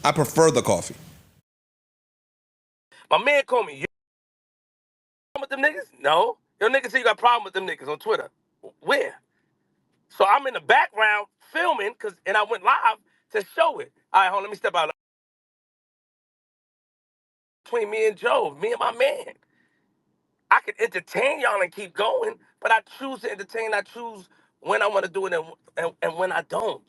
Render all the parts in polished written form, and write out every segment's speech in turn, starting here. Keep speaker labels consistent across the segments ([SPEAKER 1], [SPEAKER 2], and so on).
[SPEAKER 1] I prefer the coffee.
[SPEAKER 2] My man called me. You with them niggas? No. Your niggas say you got a problem with them niggas on Twitter. Where? So I'm in the background filming, and I went live to show it. All right, hold on, let me step out. Between me and Joe, me and my man. I can entertain y'all and keep going, but I choose to entertain. I choose when I want to do it and when I don't.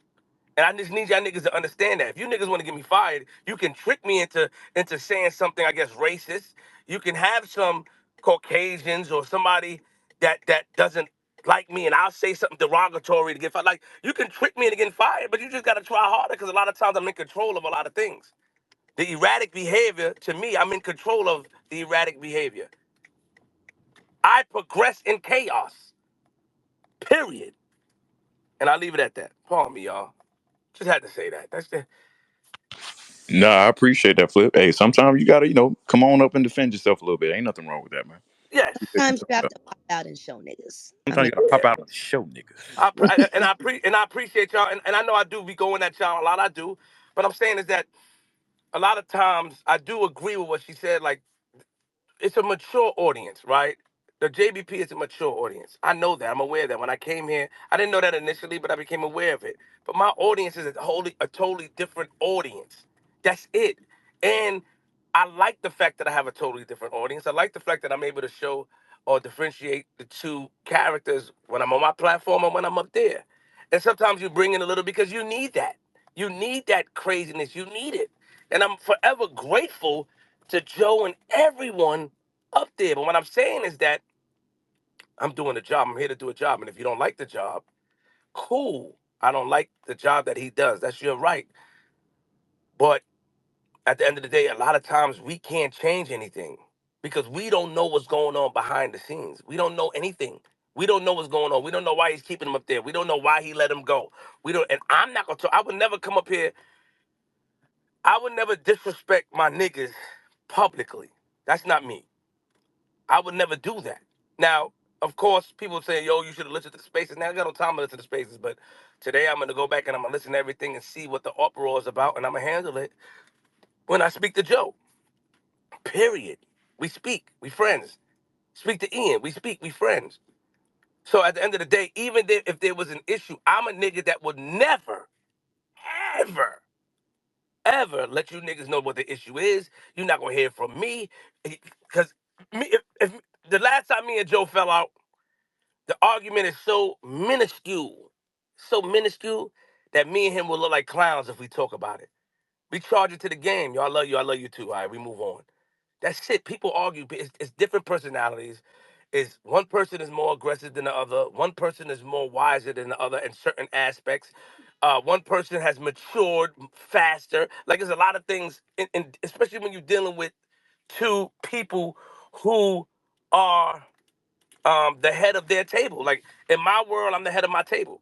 [SPEAKER 2] And I just need y'all niggas to understand that. If you niggas want to get me fired, you can trick me into saying something, I guess, racist. You can have some Caucasians or somebody that doesn't like me, and I'll say something derogatory to get fired. Like, you can trick me into getting fired, but you just got to try harder, because a lot of times I'm in control of a lot of things. The erratic behavior, to me, I'm in control of the erratic behavior. I progress in chaos, period. And I'll leave it at that. Pardon me, y'all. Just had to say that. That's the...
[SPEAKER 3] Nah, I appreciate that, Flip. Hey, sometimes you gotta, come on up and defend yourself a little bit. Ain't nothing wrong with that, man.
[SPEAKER 2] Yes.
[SPEAKER 4] Sometimes you have to pop out and show niggas. I
[SPEAKER 3] Sometimes
[SPEAKER 4] mean,
[SPEAKER 3] you gotta pop
[SPEAKER 2] Yeah.
[SPEAKER 3] out and show niggas.
[SPEAKER 2] I appreciate y'all, and I know I do be going at y'all a lot. I do, but I'm saying is that a lot of times I do agree with what she said. Like, it's a mature audience, right? The JBP is a mature audience. I know that. I'm aware of that. When I came here, I didn't know that initially, but I became aware of it. But my audience is a totally different audience. That's it. And I like the fact that I have a totally different audience. I like the fact that I'm able to show or differentiate the two characters when I'm on my platform and when I'm up there. And sometimes you bring in a little because you need that. You need that craziness. You need it. And I'm forever grateful to Joe and everyone up there. But what I'm saying is that I'm doing a job. I'm here to do a job. And if you don't like the job, cool. I don't like the job that he does. That's your right. But at the end of the day, a lot of times we can't change anything because we don't know what's going on behind the scenes. We don't know anything. We don't know what's going on. We don't know why he's keeping him up there. We don't know why he let him go. We don't. And I'm not gonna talk. I would never come up here. I would never disrespect my niggas publicly. That's not me. I would never do that. Now, of course, people say, yo, you should have listened to the spaces. Now, I got no time to listen to the spaces, but today I'm going to go back and I'm going to listen to everything and see what the uproar is about, and I'm going to handle it when I speak to Joe. Period. We speak. We friends. Speak to Ian. We speak. We friends. So at the end of the day, even if there was an issue, I'm a nigga that would never, ever, ever let you niggas know what the issue is. You're not going to hear from me. Because me, if the last time me and Joe fell out, the argument is so minuscule that me and him will look like clowns if we talk about it. We charge it to the game. Yo, I love you too. All right, we move on. That's it. People argue. It's different personalities. Is one person is more aggressive than the other. One person is more wiser than the other in certain aspects. One person has matured faster. Like, there's a lot of things, especially when you're dealing with two people who are the head of their table. Like, in my world, I'm the head of my table.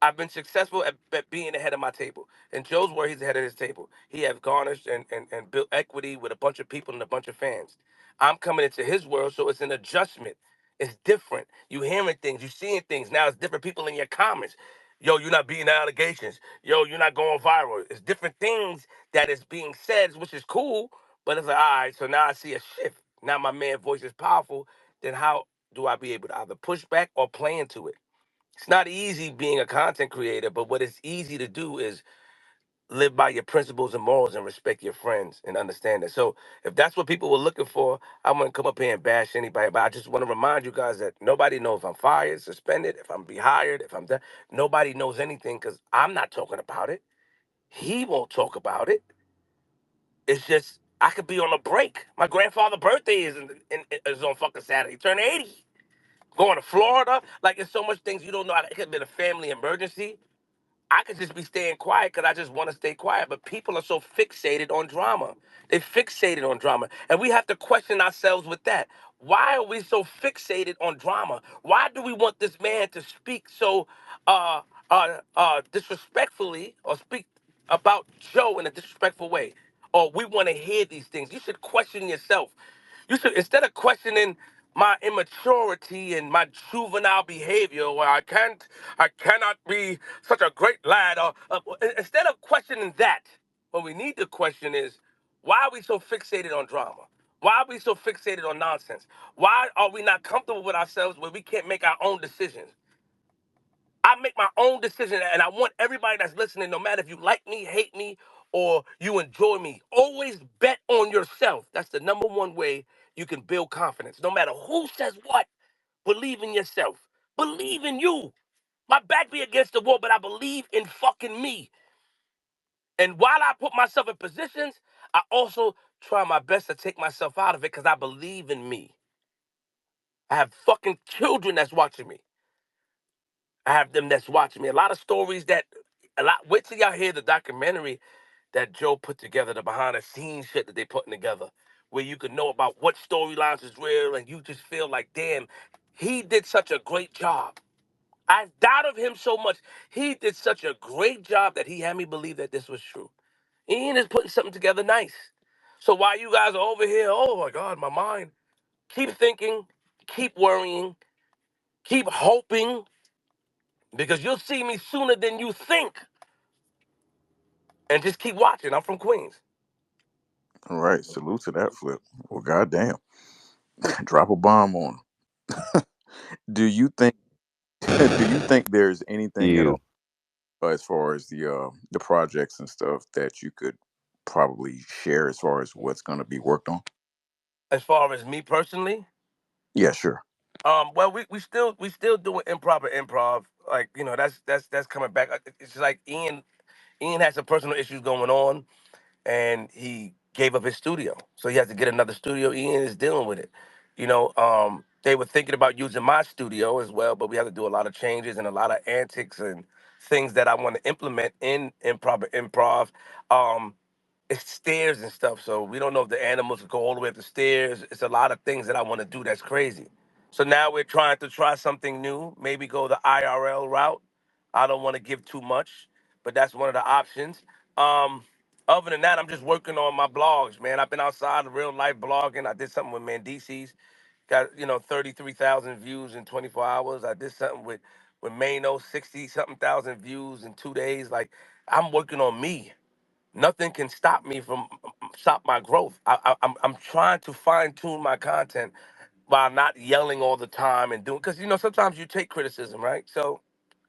[SPEAKER 2] I've been successful at being the head of my table. In Joe's world, he's the head of his table. He has garnished and built equity with a bunch of people and a bunch of fans. I'm coming into his world, so it's an adjustment. It's different. You hearing things, you seeing things. Now it's different people in your comments. Yo, you're not beating allegations. Yo, you're not going viral. It's different things that is being said, which is cool. But it's like, all right, so now I see a shift. Now my man's voice is powerful. Then how do I be able to either push back or play into it? It's not easy being a content creator, but what is easy to do is live by your principles and morals and respect your friends and understand that. So if that's what people were looking for, I wouldn't come up here and bash anybody. But I just want to remind you guys that nobody knows if I'm fired, suspended, if I'm be hired, if I'm done. Nobody knows anything because I'm not talking about it. He won't talk about it. It's just I could be on a break. My grandfather's birthday is on fucking Saturday. He turned 80. Going to Florida, like, there's so much things you don't know. It could have been a family emergency. I could just be staying quiet because I just want to stay quiet. But people are so fixated on drama. They fixated on drama. And we have to question ourselves with that. Why are we so fixated on drama? Why do we want this man to speak so disrespectfully or speak about Joe in a disrespectful way? Or we want to hear these things. You should question yourself. You should, instead of questioning my immaturity and my juvenile behavior, where I cannot be such a great lad, or instead of questioning that, What we need to question is, why are we so fixated on drama? Why are we so fixated on nonsense? Why are we not comfortable with ourselves where we can't make our own decisions? I make my own decision, and I want everybody that's listening, no matter if you like me, hate me, or you enjoy me, always bet on yourself. That's the number one way you can build confidence. No matter who says what, believe in yourself. Believe in you. My back be against the wall, but I believe in fucking me. And while I put myself in positions, I also try my best to take myself out of it because I believe in me. I have fucking children that's watching me. I have them that's watching me. A lot of stories that, wait till y'all hear the documentary that Joe put together, the behind the scenes shit that they putting together, where you can know about what storylines is real and you just feel like, damn, he did such a great job. I doubted him so much. He did such a great job that he had me believe that this was true. Ian is putting something together nice. So while you guys are over here, oh my God, my mind, keep thinking, keep worrying, keep hoping, because you'll see me sooner than you think. And just keep watching. I'm from Queens.
[SPEAKER 3] All right, salute to that, Flip. Well, goddamn, drop a bomb on 'em. Do you think? Do you think there's anything else
[SPEAKER 1] You.
[SPEAKER 3] as far as the projects and stuff that you could probably share as far as what's going to be worked on?
[SPEAKER 2] As far as me personally,
[SPEAKER 3] Yeah, sure.
[SPEAKER 2] well, we still doing improv. Like, that's coming back. It's just like Ian has some personal issues going on, and he gave up his studio, so he has to get another studio. Ian is dealing with it. They were thinking about using my studio as well, but we have to do a lot of changes and a lot of antics and things that I want to implement in improv. Um, it's stairs and stuff, so we don't know if the animals will go all the way up the stairs. It's a lot of things that I want to do that's crazy. So now we're trying to try something new, maybe go the IRL route. I don't want to give too much, but that's one of the options. Um, Other than that, I'm just working on my blogs, man. I've been outside of real life blogging. I did something with Mendices, got 33,000 views in 24 hours. I did something with Mano, 60 something thousand views in 2 days. Like, I'm working on me. Nothing can stop me from stop my growth. I'm trying to fine tune my content while not yelling all the time and doing, because sometimes you take criticism, right? So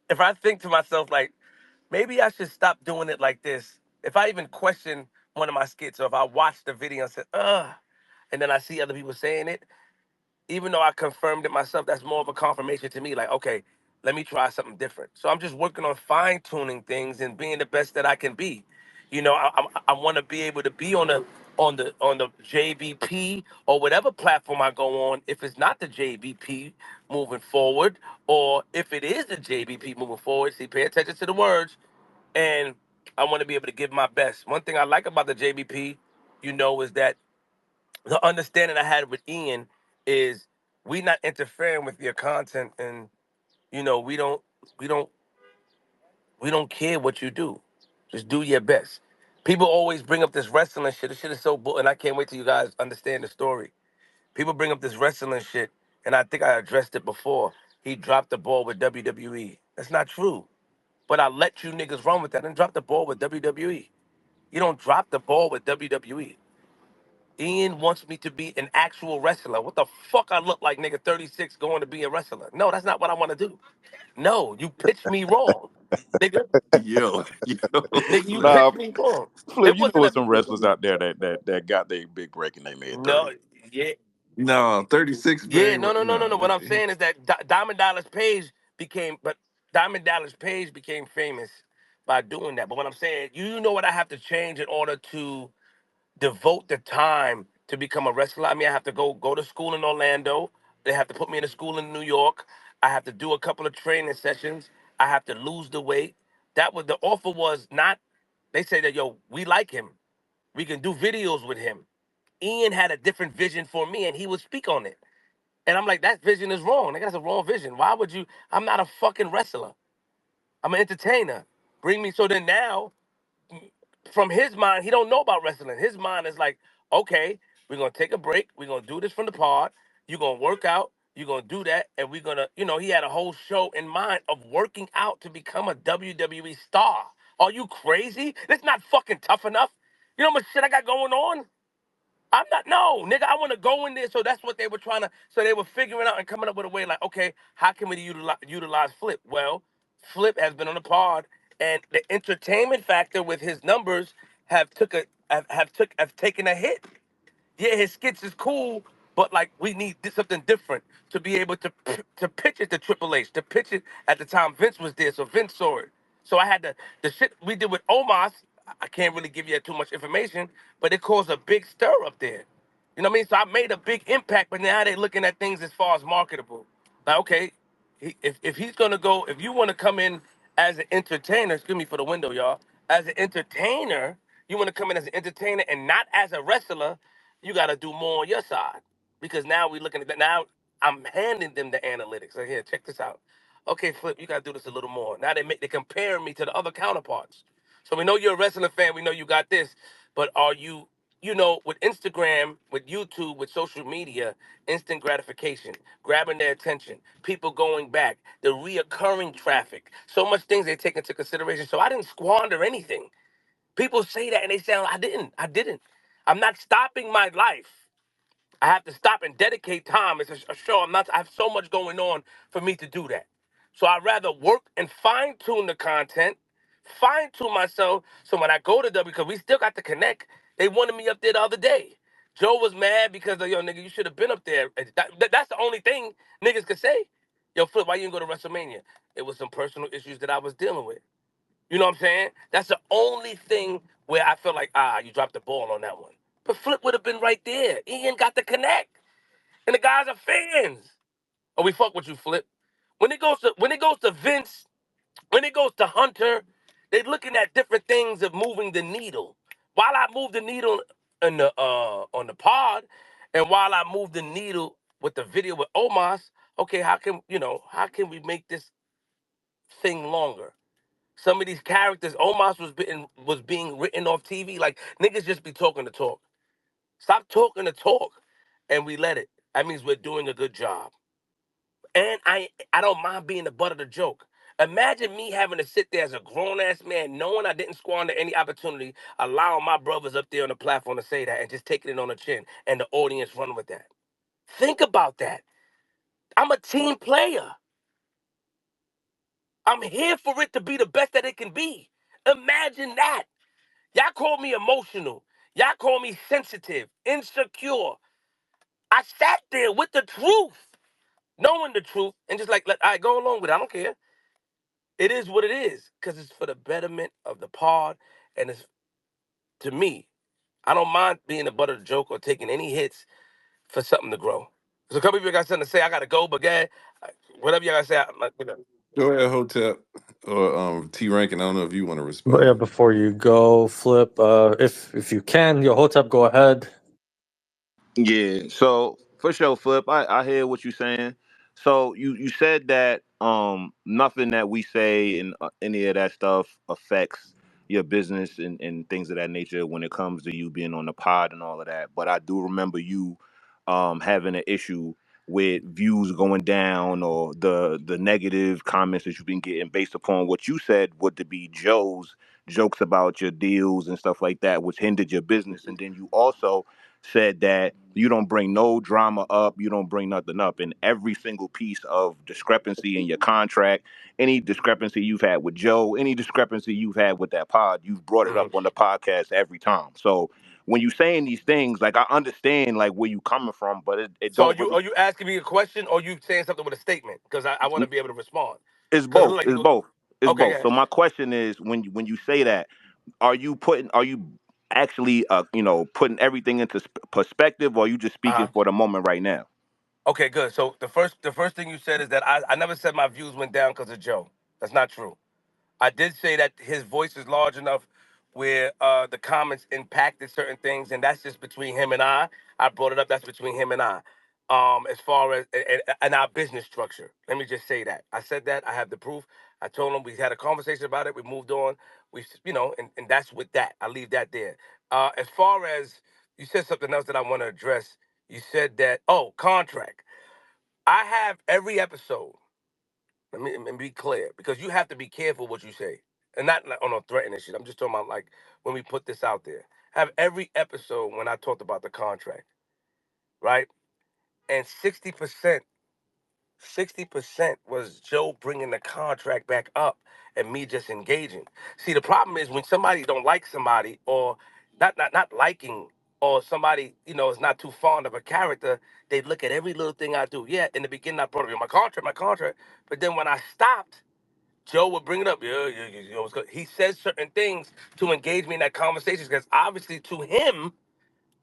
[SPEAKER 2] if I think to myself like, maybe I should stop doing it like this. If I even question one of my skits, or if I watch the video and say, ugh, and then I see other people saying it, even though I confirmed it myself, that's more of a confirmation to me. Like, okay, let me try something different. So I'm just working on fine tuning things and being the best that I can be. I want to be able to be on the JBP or whatever platform I go on. If it's not the JBP moving forward, or if it is the JBP moving forward, see, pay attention to the words. And I want to be able to give my best. One thing I like about the JBP, is that the understanding I had with Ian is we not interfering with your content, and we don't we don't care what you do. Just do your best. People always bring up this wrestling shit. This shit is so and I can't wait till you guys understand the story. People bring up this wrestling shit, and I think I addressed it before. He dropped the ball with WWE. That's not true. But I let you niggas run with that and drop the ball with WWE. You don't drop the ball with WWE. Ian wants me to be an actual wrestler. What the fuck I look like, nigga, 36 going to be a wrestler? No, that's not what I want to do. No, you pitched me wrong. Nigga,
[SPEAKER 3] Yo,
[SPEAKER 2] nigga, you
[SPEAKER 3] nah,
[SPEAKER 2] pitched me wrong.
[SPEAKER 3] Flip.
[SPEAKER 2] It
[SPEAKER 3] You know
[SPEAKER 2] wasn't
[SPEAKER 3] what
[SPEAKER 2] a
[SPEAKER 3] some wrestlers out there that got their big break and they made
[SPEAKER 2] no,
[SPEAKER 3] 30.
[SPEAKER 2] yeah.
[SPEAKER 1] No, 36,
[SPEAKER 2] Yeah,
[SPEAKER 1] man.
[SPEAKER 2] no,
[SPEAKER 1] What?
[SPEAKER 2] no, no, no,
[SPEAKER 1] No.
[SPEAKER 2] no. What I'm saying is that Diamond Dallas Page Diamond Dallas Page became famous by doing that. But what I'm saying, you know what I have to change in order to devote the time to become a wrestler. I mean, I have to go to school in Orlando. They have to put me in a school in New York. I have to do a couple of training sessions. I have to lose the weight. That was the offer was not. They say that, yo, we like him. We can do videos with him. Ian had a different vision for me, and he would speak on it. And I'm like, that vision is wrong. Nigga, that's a wrong vision. Why would you? I'm not a fucking wrestler. I'm an entertainer. Bring me. So then now, from his mind, he don't know about wrestling. His mind is like, okay, we're gonna take a break. We're gonna do this from the pod. You're gonna work out. You're gonna do that, and we're gonna, he had a whole show in mind of working out to become a WWE star, Are you crazy? That's not fucking tough enough. You know how much shit I got going on? I'm not, no, nigga, I want to go in there. So that's what they were trying to, so they were figuring out and coming up with a way like, okay, how can we utilize Flip? Well, Flip has been on the pod, and the entertainment factor with his numbers have taken a hit. Yeah, his skits is cool, but like we need something different to be able to pitch it to Triple H, to pitch it at the time Vince was there, so Vince saw it. So I had the shit we did with Omos. I can't really give you too much information, but it caused a big stir up there. You know what I mean? So I made a big impact, but now they looking at things as far as marketable. Like, okay, if he's gonna go, if you want to come in as an entertainer, excuse me for the window, y'all. As an entertainer, you want to come in as an entertainer and not as a wrestler. You got to do more on your side because now we're looking at that. Now I'm handing them the analytics. Like, here, check this out. Okay, Flip, you got to do this a little more. Now they comparing me to the other counterparts. So we know you're a wrestling fan. We know you got this, but are you? You know, with Instagram, with YouTube, with social media, instant gratification, grabbing their attention, people going back, the reoccurring traffic, so much things they take into consideration. So I didn't squander anything. People say that and they say, I didn't. I didn't. I'm not stopping my life. I have to stop and dedicate time. It's a show. I have so much going on for me to do that. So I'd rather work and fine tune the content, fine tune myself. So when I go to W, because we still got to connect, they wanted me up there the other day. Joe was mad because of, yo, nigga, you should have been up there. And that's the only thing niggas could say. Yo, Flip, why you didn't go to WrestleMania? It was some personal issues that I was dealing with. You know what I'm saying? That's the only thing where I feel like, you dropped the ball on that one. But Flip would have been right there. Ian got the connect. And the guys are fans. Oh, we fuck with you, Flip. When it goes to Vince, when it goes to Hunter, they're looking at different things of moving the needle. While I move the needle in the on the pod, and while I move the needle with the video with Omos, okay, how can we make this thing longer? Some of these characters, Omos was being written off TV. Like niggas just be talking to talk. Stop talking to talk, and we let it. That means we're doing a good job. And I don't mind being the butt of the joke. Imagine me having to sit there as a grown ass man, knowing I didn't squander any opportunity, allowing my brothers up there on the platform to say that, and just taking it on the chin, and the audience run with that. Think about that. I'm a team player. I'm here for it to be the best that it can be. Imagine that. Y'all call me emotional. Y'all call me sensitive, insecure. I sat there with the truth, knowing the truth, and just like, all right, go along with it. I don't care. It is what it is, because it's for the betterment of the pod, and it's to me. I don't mind being the butt of the joke or taking any hits for something to grow. So a couple of you got something to say. I gotta go, but guys, whatever you gotta say,
[SPEAKER 1] Go ahead, Hotep or T Rankin. I don't know if you want to
[SPEAKER 5] But yeah,
[SPEAKER 1] respond.
[SPEAKER 5] before you go, Flip, if you can, your Hotep, go ahead.
[SPEAKER 6] Yeah, so for sure, Flip, I hear what you're saying. So you said that nothing that we say and any of that stuff affects your business and things of that nature when it comes to you being on the pod and all of that. But I do remember you having an issue with views going down or the negative comments that you've been getting based upon what you said would to be Joe's jokes about your deals and stuff like that, which hindered your business. And then you also said that you don't bring no drama up, you don't bring nothing up. And every single piece of discrepancy in your contract, any discrepancy you've had with Joe, any discrepancy you've had with that pod, you've brought it up
[SPEAKER 2] Mhm.
[SPEAKER 6] on the podcast every time. So when you saying these things, like I understand like where you coming from, but it
[SPEAKER 2] So are
[SPEAKER 6] don't
[SPEAKER 2] you
[SPEAKER 6] really.
[SPEAKER 2] are you asking me a question, or you saying something with a statement? Because I want to be able to respond.
[SPEAKER 6] It's
[SPEAKER 2] Because it
[SPEAKER 6] both.
[SPEAKER 2] look like
[SPEAKER 6] It's
[SPEAKER 2] you.
[SPEAKER 6] both. It's
[SPEAKER 2] Okay,
[SPEAKER 6] both.
[SPEAKER 2] yeah.
[SPEAKER 6] So my question is, when you say that, are you actually putting everything into perspective, or are you just
[SPEAKER 2] Uh
[SPEAKER 6] speaking
[SPEAKER 2] huh.
[SPEAKER 6] for the moment right now?
[SPEAKER 2] Okay, good. So the first thing you said is that I never said my views went down because of Joe. That's not true. I did say that his voice is large enough where the comments impacted certain things, and that's just between him and I. I brought it up. That's between him and I. As far as and our business structure, let me just say that I said that. I have the proof. I told him we had a conversation about it. We moved on. And that's with that. I leave that there. As far as you said something else that I want to address. You said that contract. I have every episode. Let me be clear because you have to be careful what you say. and not like on no threatening shit. I'm just talking about like when we put this out there. Have every episode when I talked about the contract, right? And 60% was Joe bringing the contract back up and me just engaging. See, the problem is when somebody don't like somebody or not liking or somebody, is not too fond of a character, they look at every little thing I do. Yeah, in the beginning I brought up my contract. But then when I stopped, Joe would bring it up. Yeah, what's good? He says certain things to engage me in that conversation because obviously to him,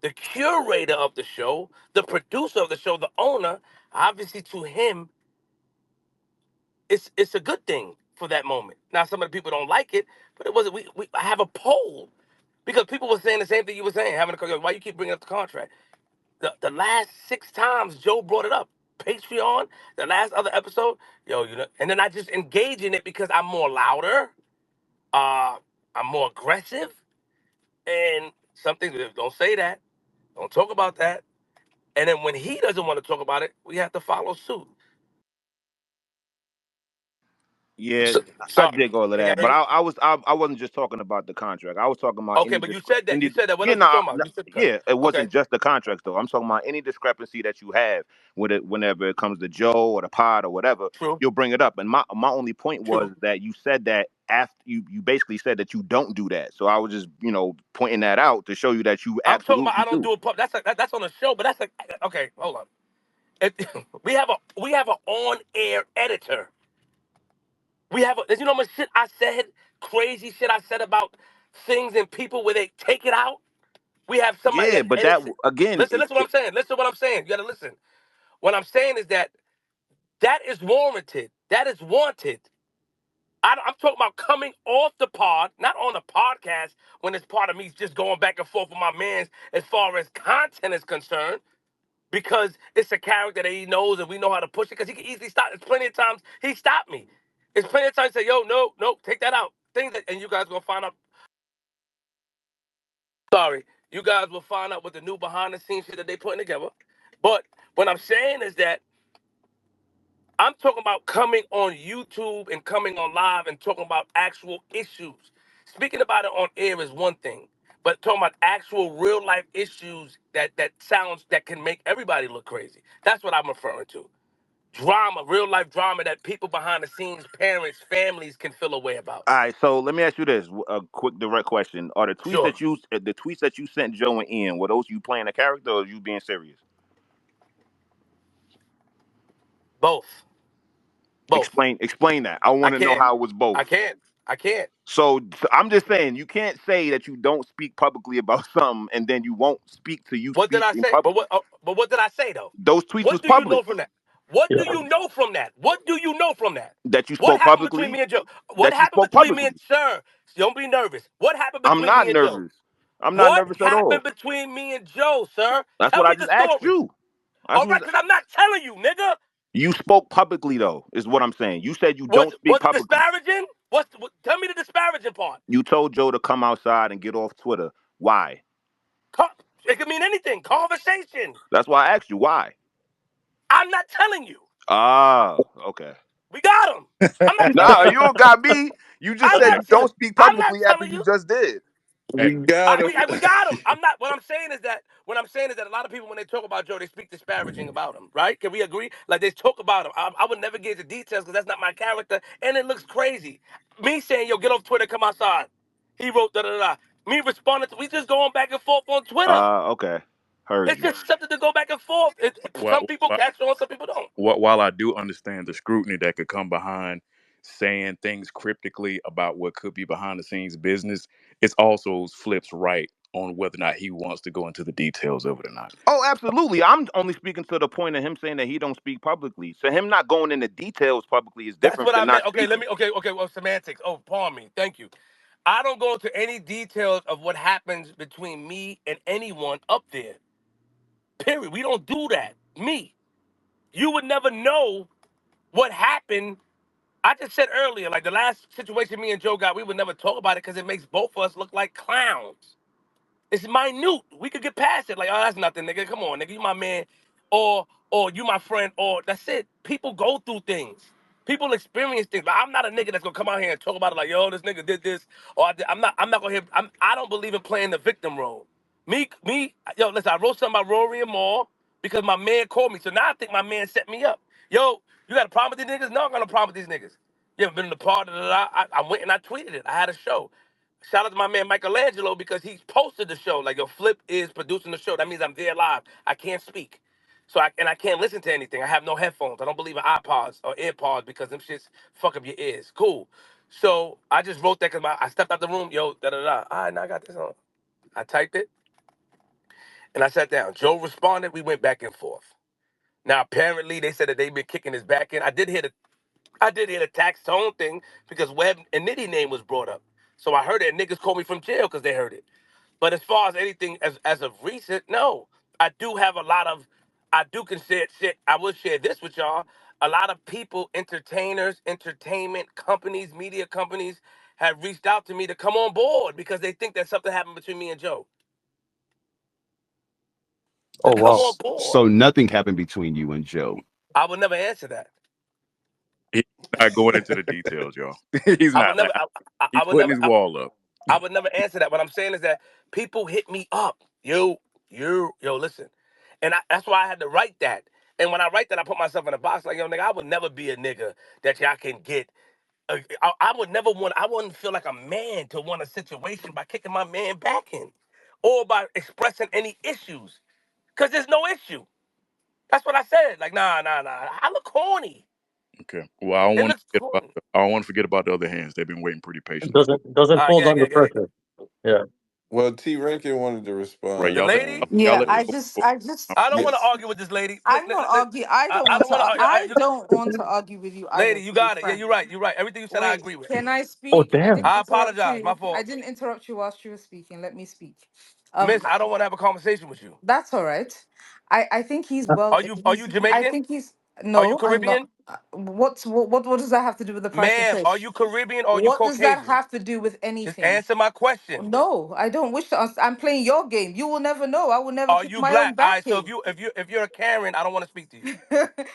[SPEAKER 2] the curator of the show, the producer of the show, the owner, obviously to him, it's a good thing for that moment. Now some of the people don't like it, but it wasn't. We I have a poll because people were saying the same thing you were saying. Having a why you keep bringing up the contract? The last 6 times Joe brought it up, Patreon, the last other episode, and then I just engage in it because I'm more louder, uh, I'm more aggressive, and some things don't say that, don't talk about that, and then when he doesn't want to talk about it, we have to follow suit.
[SPEAKER 6] Yeah,
[SPEAKER 2] So,
[SPEAKER 6] I
[SPEAKER 2] sorry,
[SPEAKER 6] dig all of that, but I wasn't just talking about the contract. I was talking about
[SPEAKER 2] okay,
[SPEAKER 6] any
[SPEAKER 2] but you said that. You
[SPEAKER 6] any
[SPEAKER 2] said that. What
[SPEAKER 6] yeah,
[SPEAKER 2] else you
[SPEAKER 6] nah,
[SPEAKER 2] talking about?
[SPEAKER 6] nah,
[SPEAKER 2] You said
[SPEAKER 6] yeah, it
[SPEAKER 2] okay,
[SPEAKER 6] wasn't just the contracts though. I'm talking about any discrepancy that you have with it whenever it comes to Joe or the pod or whatever.
[SPEAKER 2] true,
[SPEAKER 6] You'll bring it up, and my only point was
[SPEAKER 2] true.
[SPEAKER 6] that you said that after you basically said that you don't do that. So I was just pointing that out to show you that you
[SPEAKER 2] I'm talking about I
[SPEAKER 6] absolutely
[SPEAKER 2] don't
[SPEAKER 6] do.
[SPEAKER 2] do a pub. That's on a show, but that's like okay. Hold on. If, we have a on air editor. We have you know how much shit I said, crazy shit I said about things and people where they take it out. We have somebody
[SPEAKER 6] Yeah,
[SPEAKER 2] that
[SPEAKER 6] but that
[SPEAKER 2] edits it.
[SPEAKER 6] again,
[SPEAKER 2] Listen what I'm saying. Listen what I'm saying. You gotta listen. What I'm saying is that is warranted. That is wanted. I'm talking about coming off the pod, not on the podcast when it's part of me just going back and forth with my mans as far as content is concerned, because it's a character that he knows and we know how to push it because he can easily stop. There's plenty of times he stopped me. There's plenty of times he say, yo, no, take that out. Things that, and you guys gonna find out. Sorry, you guys will find out with the new behind the scenes shit that they putting together. But what I'm saying is that I'm talking about coming on YouTube and coming on live and talking about actual issues. Speaking about it on air is one thing, but talking about actual real life issues that can make everybody look crazy. That's what I'm referring to. Drama, real life drama that people behind the scenes, parents, families can feel a way about.
[SPEAKER 6] All right, so let me ask you this: a quick, direct question: Are
[SPEAKER 2] Sure.
[SPEAKER 6] the tweets that you sent Joe and Ian, were those you playing a character or you being serious?
[SPEAKER 2] Both. Both.
[SPEAKER 6] Explain that. I
[SPEAKER 2] I
[SPEAKER 6] want to know
[SPEAKER 2] can't.
[SPEAKER 6] how it was both.
[SPEAKER 2] I can't. I can't.
[SPEAKER 6] So I'm just saying you can't say that you don't speak publicly about something and then you won't speak to you
[SPEAKER 2] What did I
[SPEAKER 6] speaking
[SPEAKER 2] say?
[SPEAKER 6] public.
[SPEAKER 2] But what did I say though?
[SPEAKER 6] Those tweets was
[SPEAKER 2] What do you
[SPEAKER 6] public
[SPEAKER 2] know from that? What do
[SPEAKER 5] Yeah.
[SPEAKER 2] you know from that? What do you know from that?
[SPEAKER 6] that you
[SPEAKER 2] What
[SPEAKER 6] spoke
[SPEAKER 2] happened between
[SPEAKER 6] publicly.
[SPEAKER 2] me and Joe? What
[SPEAKER 6] That you
[SPEAKER 2] happened
[SPEAKER 6] spoke
[SPEAKER 2] between me and
[SPEAKER 6] publicly.
[SPEAKER 2] Sir? Don't be nervous. What happened
[SPEAKER 6] I'm
[SPEAKER 2] between
[SPEAKER 6] not
[SPEAKER 2] me and Joe?
[SPEAKER 6] nervous. I'm not
[SPEAKER 2] What
[SPEAKER 6] nervous at
[SPEAKER 2] happened
[SPEAKER 6] all.
[SPEAKER 2] between me and Joe, sir?
[SPEAKER 6] That's
[SPEAKER 2] Tell
[SPEAKER 6] what I
[SPEAKER 2] me the
[SPEAKER 6] just asked
[SPEAKER 2] story.
[SPEAKER 6] you. That's
[SPEAKER 2] All
[SPEAKER 6] what
[SPEAKER 2] right, because I'm not telling you, nigga.
[SPEAKER 6] you spoke publicly though. Is what I'm saying. You said you don't speak
[SPEAKER 2] Was it
[SPEAKER 6] publicly.
[SPEAKER 2] disparaging? Tell me the disparaging part.
[SPEAKER 6] You told Joe to come outside and get off Twitter. Why?
[SPEAKER 2] It could mean anything. Conversation.
[SPEAKER 6] That's why I asked you why.
[SPEAKER 2] I'm not telling you.
[SPEAKER 6] Ah, okay.
[SPEAKER 2] We got him. I'm not telling
[SPEAKER 6] Nah, you
[SPEAKER 2] you.
[SPEAKER 6] don't got me. You just
[SPEAKER 2] I'm
[SPEAKER 6] said
[SPEAKER 5] Okay.
[SPEAKER 2] not
[SPEAKER 6] you
[SPEAKER 2] telling.
[SPEAKER 6] don't speak
[SPEAKER 2] I'm not
[SPEAKER 6] publicly after
[SPEAKER 2] telling
[SPEAKER 6] you
[SPEAKER 2] you.
[SPEAKER 6] just did.
[SPEAKER 5] Hey,
[SPEAKER 1] We got him.
[SPEAKER 2] We got him. I'm not. What I'm saying is that a lot of people when they talk about Joe, they speak disparaging about him. Right? Can we agree? Like they talk about him. I would never get into details because that's not my character, and it looks crazy. Me saying, "Yo, get off Twitter, come outside." He wrote da da da. Me responding to. We just going back and forth on Twitter.
[SPEAKER 6] Okay. Heard
[SPEAKER 2] It's
[SPEAKER 6] you.
[SPEAKER 2] just something to go back and forth. Some people catch on, some people don't.
[SPEAKER 3] While I do understand the scrutiny that could come behind saying things cryptically about what could be behind the scenes business, it's also Flip's right on whether or not he wants to go into the details of it or not.
[SPEAKER 6] Oh, absolutely. I'm only speaking to the point of him saying that he don't speak publicly. So him not going into details publicly is
[SPEAKER 2] That's
[SPEAKER 6] different
[SPEAKER 2] what I
[SPEAKER 6] than not
[SPEAKER 2] meant. Okay,
[SPEAKER 6] speaking.
[SPEAKER 2] okay. Well, semantics. Oh, pardon me. Thank you. I don't go into any details of what happens between me and anyone up there. Period. We don't do that. Me. You would never know what happened. I just said earlier, like the last situation me and Joe got, we would never talk about it because it makes both of us look like clowns. It's minute. We could get past it. Like, oh, that's nothing, nigga. Come on, nigga. You my man. Or you my friend. Or that's it. People go through things. People experience things, but I'm not a nigga that's gonna come out here and talk about it like, yo, this nigga did this, or I'm not gonna hear. I don't believe in playing the victim role. Yo, listen, I wrote something about Roryandmal because my man called me. So now I think my man set me up. Yo, you got a problem with these niggas? No, I got a problem with these niggas. You ever been in the part of I went and I tweeted it. I had a show. Shout out to my man Michelangelo because he's posted the show. Like, yo, Flip is producing the show. That means I'm there live. I can't speak. I can't listen to anything. I have no headphones. I don't believe in iPods or AirPods because them shits fuck up your ears. Cool. So I just wrote that because I stepped out the room. Yo, da da da. All right, now I got this on. I typed it and I sat down. Joe responded. We went back and forth. Now apparently they said that they've been kicking his back in. I did hear the tax tone thing because Webb and Nitty name was brought up. So I heard that niggas called me from jail because they heard it. But as far as anything as of recent, no. I do have a lot of I do consider shit. I will share this with y'all. A lot of people, entertainers, entertainment companies, media companies have reached out to me to come on board because they think that something happened between me and Joe. To
[SPEAKER 5] Oh
[SPEAKER 2] come
[SPEAKER 5] wow.
[SPEAKER 2] on board.
[SPEAKER 7] So nothing happened between you and Joe.
[SPEAKER 2] I would never answer that.
[SPEAKER 3] He's not going into the details, y'all. He's
[SPEAKER 2] I would
[SPEAKER 3] not
[SPEAKER 2] never
[SPEAKER 3] lying.
[SPEAKER 2] I
[SPEAKER 3] He's
[SPEAKER 2] would
[SPEAKER 3] putting
[SPEAKER 2] never
[SPEAKER 3] his wall up.
[SPEAKER 2] I would never answer that. What I'm saying is that people hit me up. Yo, listen. And that's why I had to write that. And when I write that, I put myself in a box like, yo, nigga, I would never be a nigga that y'all can get. I would never want, I wouldn't feel like a man to want a situation by kicking my man back in or by expressing any issues. Because there's no issue. That's what I said. Like, nah. I look corny.
[SPEAKER 3] Okay. Well, I don't
[SPEAKER 2] It
[SPEAKER 3] want to
[SPEAKER 2] looks
[SPEAKER 3] forget about
[SPEAKER 2] corny.
[SPEAKER 3] I don't want to forget about the other hands. They've been waiting pretty
[SPEAKER 5] It
[SPEAKER 3] patiently.
[SPEAKER 5] doesn't
[SPEAKER 2] All right,
[SPEAKER 5] fold
[SPEAKER 2] get
[SPEAKER 5] under
[SPEAKER 2] it, get it.
[SPEAKER 5] pressure. Yeah.
[SPEAKER 1] Well, T Rankin wanted to
[SPEAKER 3] Right,
[SPEAKER 2] The
[SPEAKER 1] respond.
[SPEAKER 2] lady,
[SPEAKER 3] y'all
[SPEAKER 8] Yeah,
[SPEAKER 3] let
[SPEAKER 8] I
[SPEAKER 3] go.
[SPEAKER 8] just, I just,
[SPEAKER 2] I don't
[SPEAKER 8] I
[SPEAKER 1] Yeah,
[SPEAKER 2] want to
[SPEAKER 8] just,
[SPEAKER 2] argue with this lady.
[SPEAKER 8] I'm not argue. I don't
[SPEAKER 2] I
[SPEAKER 8] want
[SPEAKER 2] don't
[SPEAKER 8] to.
[SPEAKER 2] want to argue.
[SPEAKER 8] I don't want to argue with you either.
[SPEAKER 2] Lady,
[SPEAKER 8] To
[SPEAKER 2] you
[SPEAKER 8] be
[SPEAKER 2] got it. Yeah,
[SPEAKER 8] frank.
[SPEAKER 2] you're right. You're right. Everything you said, I
[SPEAKER 8] Wait,
[SPEAKER 2] agree with.
[SPEAKER 8] can I
[SPEAKER 5] Oh
[SPEAKER 8] speak? I didn't
[SPEAKER 5] damn.
[SPEAKER 2] I
[SPEAKER 8] interrupt
[SPEAKER 2] apologize. My
[SPEAKER 8] you. I
[SPEAKER 2] fault.
[SPEAKER 8] didn't interrupt you whilst you were speaking. Let me speak.
[SPEAKER 2] Miss, I don't want to have a conversation with you.
[SPEAKER 8] That's all right. I think he's well.
[SPEAKER 2] Are you
[SPEAKER 8] I
[SPEAKER 2] Jamaican?
[SPEAKER 8] think he's.
[SPEAKER 2] Are you
[SPEAKER 8] No, I'm not.
[SPEAKER 2] Caribbean?
[SPEAKER 8] What does that have to do with the price of
[SPEAKER 2] Ma'am, are
[SPEAKER 8] fish?
[SPEAKER 2] you Caribbean or are you
[SPEAKER 8] What does that
[SPEAKER 2] Caucasian?
[SPEAKER 8] have to do with
[SPEAKER 2] Just
[SPEAKER 8] anything?
[SPEAKER 2] answer my question.
[SPEAKER 8] No, I don't wish to answer. I'm playing your game. You will never know. I will never
[SPEAKER 2] Are
[SPEAKER 8] kick
[SPEAKER 2] you
[SPEAKER 8] my own
[SPEAKER 2] black? All right,
[SPEAKER 8] back
[SPEAKER 2] so
[SPEAKER 8] in.
[SPEAKER 2] if you're a Karen, I don't want to speak to you.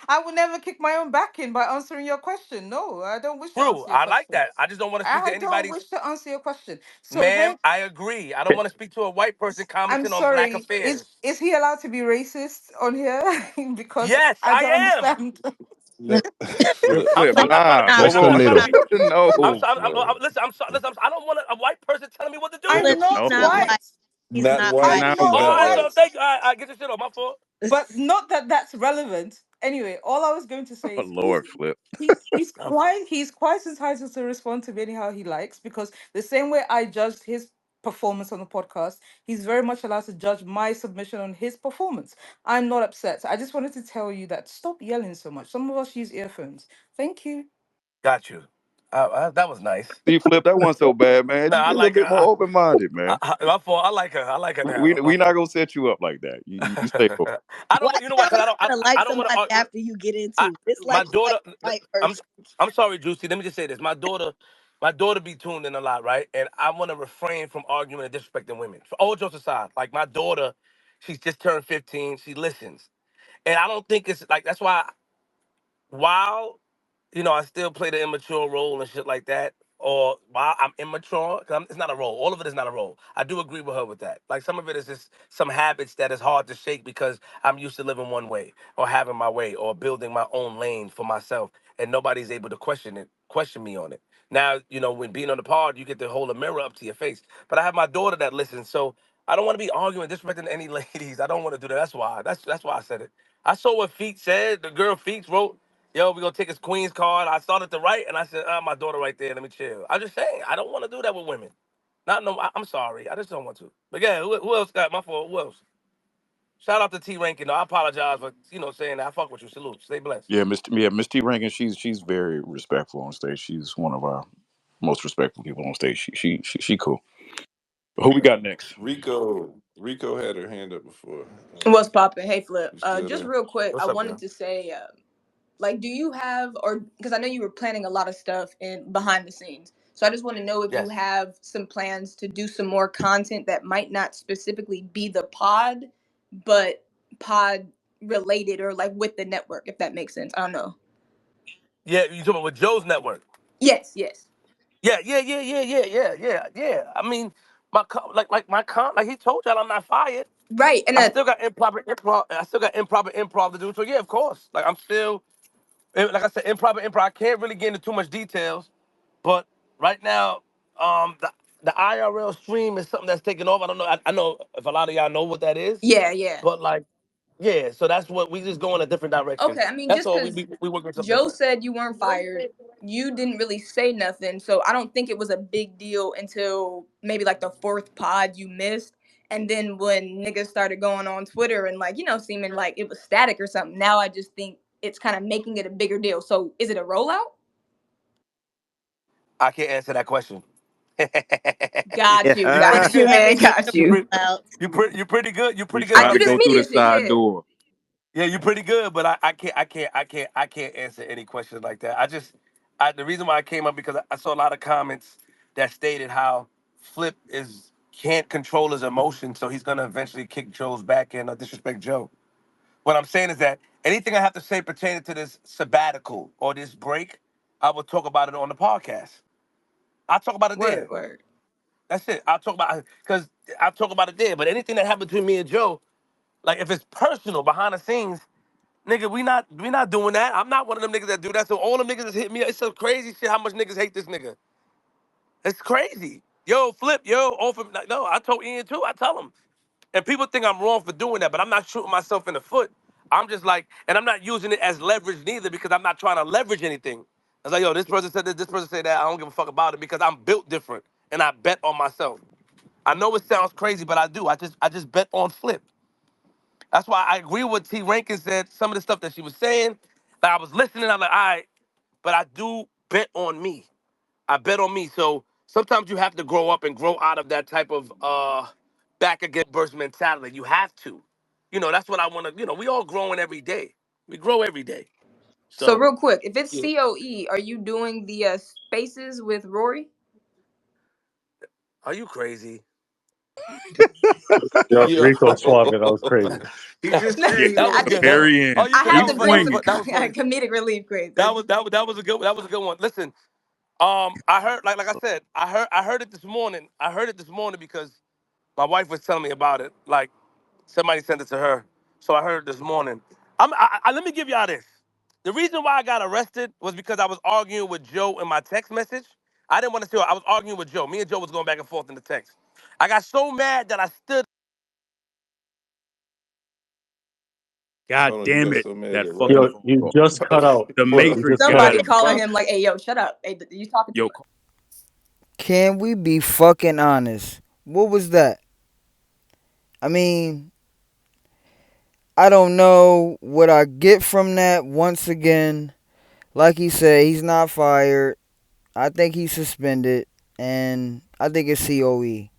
[SPEAKER 8] I will never kick my own back in by answering your question. No, I don't wish to
[SPEAKER 2] True.
[SPEAKER 8] answer your
[SPEAKER 2] I like
[SPEAKER 8] question.
[SPEAKER 2] that. I just don't want to speak to
[SPEAKER 8] I don't
[SPEAKER 2] anybody's
[SPEAKER 8] wish to answer your question. So
[SPEAKER 2] ma'am,
[SPEAKER 8] when
[SPEAKER 2] I agree. I don't want to speak to a white person
[SPEAKER 8] I'm
[SPEAKER 2] commenting on black
[SPEAKER 8] sorry,
[SPEAKER 2] affairs.
[SPEAKER 8] is he allowed to be racist on here? Because
[SPEAKER 2] Yes,
[SPEAKER 8] I
[SPEAKER 2] I
[SPEAKER 8] don't
[SPEAKER 2] am.
[SPEAKER 8] understand.
[SPEAKER 1] no,
[SPEAKER 3] Flip,
[SPEAKER 1] Flip.
[SPEAKER 2] I'm
[SPEAKER 3] flip.
[SPEAKER 2] sorry.
[SPEAKER 1] Flip.
[SPEAKER 2] I'm trying to
[SPEAKER 3] Nah,
[SPEAKER 2] be.
[SPEAKER 4] Stop,
[SPEAKER 7] Just a
[SPEAKER 3] whoa,
[SPEAKER 2] I'm trying to
[SPEAKER 7] little.
[SPEAKER 2] be.
[SPEAKER 3] no,
[SPEAKER 2] I'm
[SPEAKER 3] Flip.
[SPEAKER 2] listen. I don't want a white person telling me what to do.
[SPEAKER 8] I'm
[SPEAKER 4] Flip. He's
[SPEAKER 8] not
[SPEAKER 4] not
[SPEAKER 3] No,
[SPEAKER 4] white.
[SPEAKER 8] white.
[SPEAKER 4] He's
[SPEAKER 1] Not
[SPEAKER 4] not
[SPEAKER 3] he's
[SPEAKER 4] white.
[SPEAKER 1] white.
[SPEAKER 8] I'm
[SPEAKER 3] not
[SPEAKER 2] Oh,
[SPEAKER 8] not
[SPEAKER 1] Not
[SPEAKER 2] all right,
[SPEAKER 3] white.
[SPEAKER 2] so
[SPEAKER 1] white.
[SPEAKER 8] white.
[SPEAKER 2] thank you. I get your shit off my fault.
[SPEAKER 8] But not that that's relevant. Anyway, all I was going to say
[SPEAKER 3] Oh,
[SPEAKER 8] is
[SPEAKER 3] Lord, Flip.
[SPEAKER 2] I'm sorry.
[SPEAKER 8] he's quite entitled to respond to me anyhow he likes, because the same way I judged his performance on the podcast, he's very much allowed to judge my submission on his performance. I'm not upset. I just wanted to tell you that stop yelling so much. Some of us use earphones. Thank you.
[SPEAKER 2] Got you. That was nice.
[SPEAKER 3] See, Flip, that wasn't so bad, man.
[SPEAKER 2] No,
[SPEAKER 3] Just
[SPEAKER 2] I
[SPEAKER 3] be a little
[SPEAKER 2] like her.
[SPEAKER 3] bit more open minded, man.
[SPEAKER 2] My fault. I like her. I like her
[SPEAKER 3] We
[SPEAKER 2] now. My
[SPEAKER 3] we not
[SPEAKER 2] fault.
[SPEAKER 3] gonna set you up like that. You stay over.
[SPEAKER 2] I
[SPEAKER 4] Why
[SPEAKER 2] don't. You know
[SPEAKER 4] you
[SPEAKER 2] what? Because
[SPEAKER 4] always gotta like
[SPEAKER 2] I don't want
[SPEAKER 4] somebody
[SPEAKER 2] to.
[SPEAKER 4] after you get
[SPEAKER 2] I
[SPEAKER 4] into it? It's
[SPEAKER 2] my
[SPEAKER 4] like you like
[SPEAKER 2] daughter.
[SPEAKER 4] a white
[SPEAKER 2] I'm
[SPEAKER 4] person.
[SPEAKER 2] I'm sorry, Juicy. Let me just say this. My daughter be tuned in a lot, right? And I want to refrain from arguing and disrespecting women. For all jokes aside, like my daughter, she's just turned 15. She listens, and I don't think it's like that's why. While I still play the immature role and shit like that. Or while I'm immature, because it's not a role. All of it is not a role. I do agree with her with that. Like some of it is just some habits that is hard to shake because I'm used to living one way or having my way or building my own lane for myself, and nobody's able to question me on it. Now, when being on the pod, you get to hold a mirror up to your face. But I have my daughter that listens, so I don't want to be arguing, disrespecting any ladies. I don't want to do that. That's why. That's why I said it. I saw what Feet said. The girl Feet wrote, yo, we gonna take his queen's card. I started to write, and I said, my daughter right there. Let me chill. I'm just saying, I don't want to do that with women. Not no. I'm sorry. I just don't want to. But yeah, who else got my fault? Who else? Shout out to T Rankin. Though. I apologize for saying that. I fuck with you. Salute. Stay blessed.
[SPEAKER 3] Miss T Rankin, she's very respectful on stage. She's one of our most respectful people on stage. She cool. Who we got next?
[SPEAKER 1] Rico had her hand up before.
[SPEAKER 9] What's poppin'? Hey, Flip.
[SPEAKER 1] You still
[SPEAKER 9] Just
[SPEAKER 1] there?
[SPEAKER 9] real quick, I
[SPEAKER 2] What's up,
[SPEAKER 9] wanted
[SPEAKER 2] yo?
[SPEAKER 9] to say, like, do you have, or because I know you were planning a lot of stuff in behind the scenes, so I just want to know if you
[SPEAKER 2] Yes.
[SPEAKER 9] have some plans to do some more content that might not specifically be the pod, but pod related or like with the network, if that makes sense. I don't know.
[SPEAKER 2] Yeah, you talking about with Joe's network?
[SPEAKER 9] Yes, yes.
[SPEAKER 2] Yeah. I mean, like he told y'all, I'm not fired.
[SPEAKER 9] Right. And
[SPEAKER 2] I still got improper improv. I still got improper improv to do. So yeah, of course. Like I'm still, like I said, improper improv. I can't really get into too much details, but right now, the IRL stream is something that's taking off. I don't know. I know if a lot of y'all know what that is,
[SPEAKER 9] yeah, yeah.
[SPEAKER 2] but like, yeah. So that's what we just go in a different direction.
[SPEAKER 9] Okay, I mean,
[SPEAKER 2] That's
[SPEAKER 9] just
[SPEAKER 2] all.
[SPEAKER 9] because
[SPEAKER 2] We work with something
[SPEAKER 9] Joe
[SPEAKER 2] different.
[SPEAKER 9] said you weren't fired, you didn't really say nothing. So I don't think it was a big deal until maybe like the fourth pod you missed. And then when niggas started going on Twitter and like, seeming like it was static or something, now I just think it's kind of making it a bigger deal. So is it a rollout?
[SPEAKER 2] I can't answer that question.
[SPEAKER 9] Got you.
[SPEAKER 2] You pretty
[SPEAKER 9] Got
[SPEAKER 6] Yeah.
[SPEAKER 9] you,
[SPEAKER 2] good.
[SPEAKER 9] man.
[SPEAKER 2] You,
[SPEAKER 9] Got
[SPEAKER 2] you,
[SPEAKER 9] you.
[SPEAKER 2] pretty,
[SPEAKER 4] Out.
[SPEAKER 2] you pretty good. You
[SPEAKER 3] He
[SPEAKER 2] pretty good.
[SPEAKER 9] I
[SPEAKER 2] But
[SPEAKER 3] tried
[SPEAKER 9] do
[SPEAKER 3] to
[SPEAKER 9] this
[SPEAKER 3] go
[SPEAKER 2] again,
[SPEAKER 3] through the
[SPEAKER 9] media shit,
[SPEAKER 3] side
[SPEAKER 9] yeah.
[SPEAKER 3] door.
[SPEAKER 2] yeah, you pretty good. But I can't answer any questions like that. The reason why I came up because I saw a lot of comments that stated how Flip can't control his emotions, so he's gonna eventually kick Joe's back in or disrespect Joe. What I'm saying is that anything I have to say pertaining to this sabbatical or this break, I will talk about it on the podcast. I'll talk about it
[SPEAKER 9] Word,
[SPEAKER 2] there.
[SPEAKER 9] word.
[SPEAKER 2] That's it. I'll talk about it there. But anything that happened between me and Joe, like if it's personal behind the scenes, nigga, we not doing that. I'm not one of them niggas that do that. So all them niggas that hit me, it's some crazy shit how much niggas hate this nigga. It's crazy. Yo, Flip, yo, off him. No, I told Ian too. I tell him. And people think I'm wrong for doing that, but I'm not shooting myself in the foot. I'm just like, and I'm not using it as leverage neither because I'm not trying to leverage anything. I was like, yo, this person said this person said that. I don't give a fuck about it because I'm built different and I bet on myself. I know it sounds crazy, but I do. I just bet on Flip. That's why I agree with what T. Rankin said. Some of the stuff that she was saying, like I was listening. I'm like, all right, but I do bet on me. I bet on me. So sometimes you have to grow up and grow out of that type of back against burst mentality. You have to. That's what I want to. We all growing every day. We grow every day.
[SPEAKER 9] So
[SPEAKER 2] So
[SPEAKER 9] real quick, if it's
[SPEAKER 2] yeah.
[SPEAKER 9] COE, are you doing the spaces with Rory?
[SPEAKER 2] Are you crazy?
[SPEAKER 5] Yo,
[SPEAKER 2] Yo,
[SPEAKER 5] Rico swabbing. That was crazy.
[SPEAKER 1] He just
[SPEAKER 9] No,
[SPEAKER 1] said he
[SPEAKER 2] that
[SPEAKER 1] gonna
[SPEAKER 2] was
[SPEAKER 9] I
[SPEAKER 1] do
[SPEAKER 9] just
[SPEAKER 2] good.
[SPEAKER 1] that.
[SPEAKER 2] Oh,
[SPEAKER 3] Period.
[SPEAKER 2] you
[SPEAKER 9] I
[SPEAKER 2] good?
[SPEAKER 9] had
[SPEAKER 2] That
[SPEAKER 3] He's
[SPEAKER 9] to
[SPEAKER 2] was funny.
[SPEAKER 9] bring
[SPEAKER 2] That was
[SPEAKER 9] some
[SPEAKER 3] swinging.
[SPEAKER 2] that was funny.
[SPEAKER 9] comedic relief, Chris.
[SPEAKER 2] That was a good. That was a good one. Listen, I heard like I said, I heard it this morning. I heard it this morning because my wife was telling me about it. Like somebody sent it to her, so I heard it this morning. Let me give y'all this. The reason why I got arrested was because I was arguing with Joe in my text message. I didn't want to see. I was arguing with Joe. Me and Joe was going back and forth in the text. I got so mad that I stood.
[SPEAKER 3] God
[SPEAKER 1] Hold on, you
[SPEAKER 3] damn
[SPEAKER 1] got
[SPEAKER 3] it.
[SPEAKER 1] so mad
[SPEAKER 3] That
[SPEAKER 1] at
[SPEAKER 3] fucking
[SPEAKER 1] what?
[SPEAKER 5] Yo,
[SPEAKER 3] phone
[SPEAKER 5] you
[SPEAKER 3] call.
[SPEAKER 5] just cut out.
[SPEAKER 3] The
[SPEAKER 1] Hold on.
[SPEAKER 5] You
[SPEAKER 3] Matrix
[SPEAKER 5] just cut
[SPEAKER 3] got
[SPEAKER 9] Somebody
[SPEAKER 5] out.
[SPEAKER 3] out.
[SPEAKER 9] calling him like, "Hey, yo, shut up. Hey, you talking too
[SPEAKER 3] Yo,
[SPEAKER 9] much."
[SPEAKER 10] Can we be fucking honest? What was that? I mean, I don't know what I get from that. Once again, like he said, he's not fired. I think he's suspended, and I think it's COE.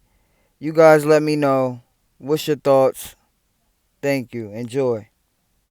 [SPEAKER 10] You guys let me know. What's your thoughts? Thank you. Enjoy.